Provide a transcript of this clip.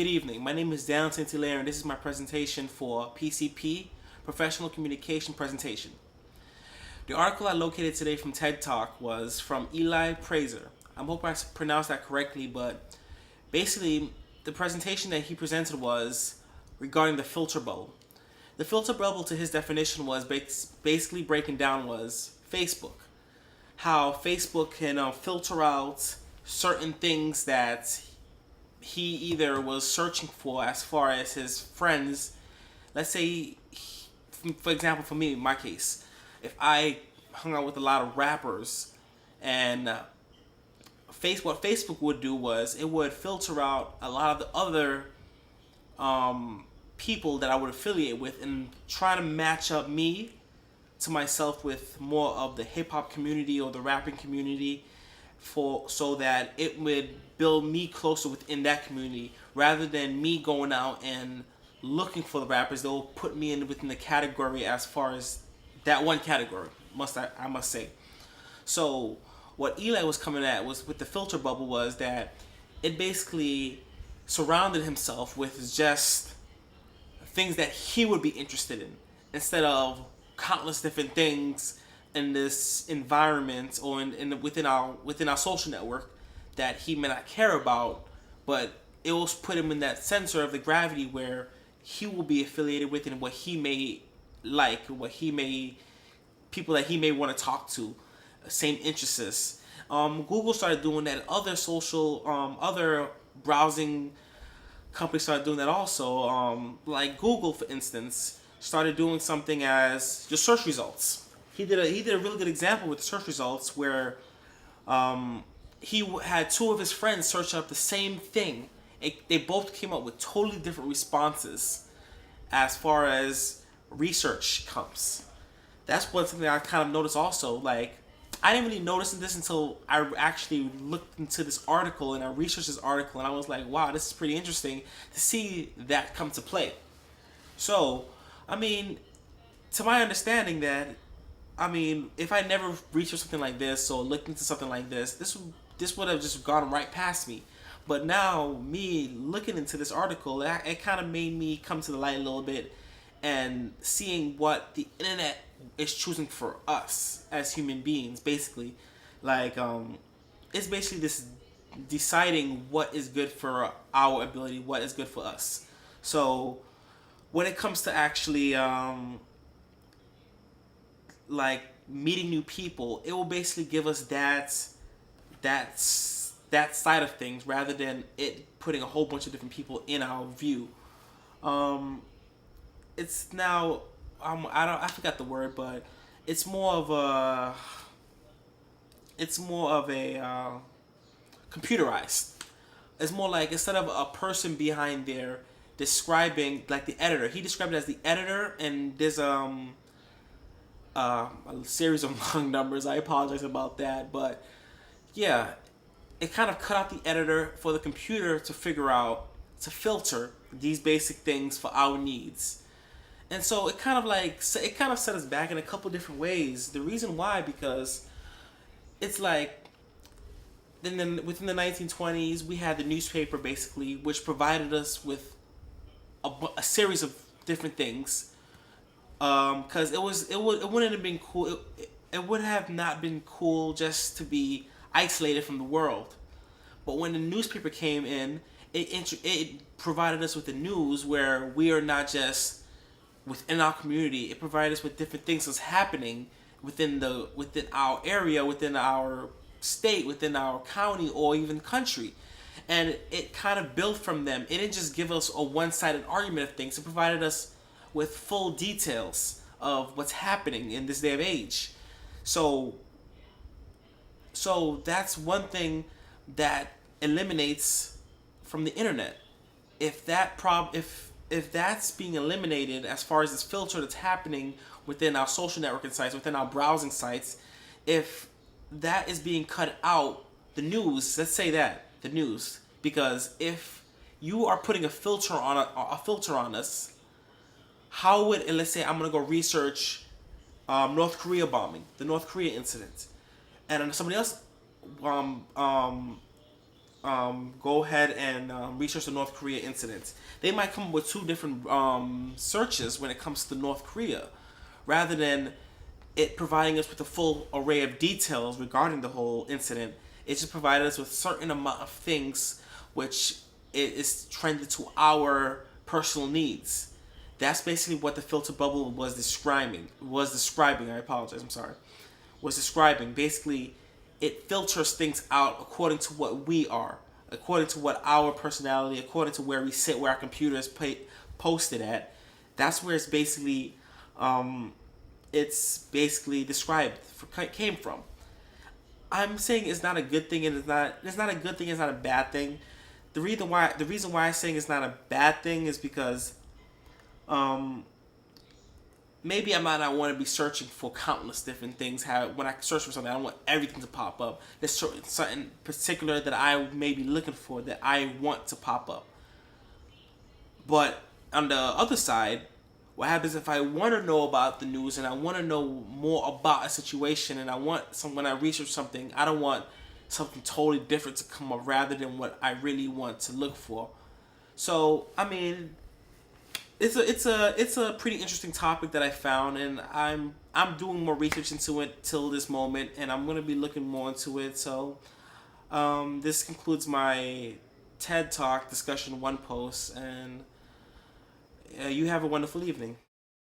Good evening. My name is St.Hilaire, and this is my presentation for PCP, Professional Communication Presentation. The article I located today from TED Talk was from Eli Praiser. I hope I pronounced that correctly, but basically, the presentation that he presented was regarding the filter bubble. The filter bubble, to his definition, was basically breaking down was Facebook. How Facebook can filter out certain things that he either was searching for as far as his friends. Let's say, for example, for me, in my case, if I hung out with a lot of rappers, and what Facebook would do was it would filter out a lot of the other people that I would affiliate with and try to match up me to myself with more of the hip hop community or the rapping community, so that it would build me closer within that community rather than me going out and looking for the rappers. They'll put me in within the category as far as that one category, I must say. So what Eli was coming at was with the filter bubble was that it basically surrounded himself with just things that he would be interested in instead of countless different things in this environment or within our social network that he may not care about, but it will put him in that center of the gravity where he will be affiliated with and what he may like, people that he may want to talk to, same interests. Google started doing that. Other browsing companies started doing that also. Like Google, for instance, started doing something as your search results. He did a really good example with the search results where he had two of his friends search up the same thing. They both came up with totally different responses as far as research comes. That's one thing that I kind of noticed also. Like, I didn't really notice this until I actually looked into this article and I researched this article, and I was like, wow, this is pretty interesting to see that come to play. So, to my understanding if I never researched something like this or looked into something like this would have just gone right past me. But now, me looking into this article, it kind of made me come to the light a little bit and seeing what the internet is choosing for us as human beings, basically. Like, it's basically this deciding what is good for our ability, what is good for us. So, when it comes to actually like meeting new people, it will basically give us that side of things rather than it putting a whole bunch of different people in our view. It's now I forgot the word, but it's more of a computerized. It's more like, instead of a person behind there describing, like the editor, he described it as the editor, and there's a series of long numbers. I apologize about that, but yeah, it kind of cut out the editor for the computer to filter these basic things for our needs. And so it kind of set us back in a couple different ways. The reason why, because it's like, within the 1920s, we had the newspaper, basically, which provided us with a series of different things. Because it wouldn't have been cool. It would have not been cool just to be isolated from the world. But when the newspaper came in, it provided us with the news where we are not just within our community. It provided us with different things that's happening within our area, within our state, within our county, or even country. And it kind of built from them. It didn't just give us a one-sided argument of things. It provided us with full details of what's happening in this day of age. So that's one thing that eliminates from the internet. If that's being eliminated as far as this filter that's happening within our social networking sites, within our browsing sites, if that is being cut out, the news, let's say that, the news, because if you are putting a filter on us, how would, and let's say I'm going to go research North Korea bombing, the North Korea incident, and somebody else go ahead and research the North Korea incident. They might come up with two different searches when it comes to North Korea, rather than it providing us with a full array of details regarding the whole incident. It just provided us with a certain amount of things which it is trended to our personal needs. That's basically what the filter bubble was describing. I apologize. I'm sorry. Was describing. Basically, it filters things out according to what we are, according to what our personality, according to where we sit, where our computer is posted at. That's where it's basically described came from. I'm saying it's not a good thing, and it's not a good thing. It's not a bad thing. The reason why I'm saying it's not a bad thing is because um, maybe I might not want to be searching for countless different things. How when I search for something, I don't want everything to pop up. There's something particular that I may be looking for that I want to pop up. But on the other side, what happens if I want to know about the news and I want to know more about a situation and when I research something, I don't want something totally different to come up rather than what I really want to look for. So I mean, it's a pretty interesting topic that I found, and I'm doing more research into it till this moment, and I'm gonna be looking more into it. So this concludes my TED Talk discussion one post, and you have a wonderful evening.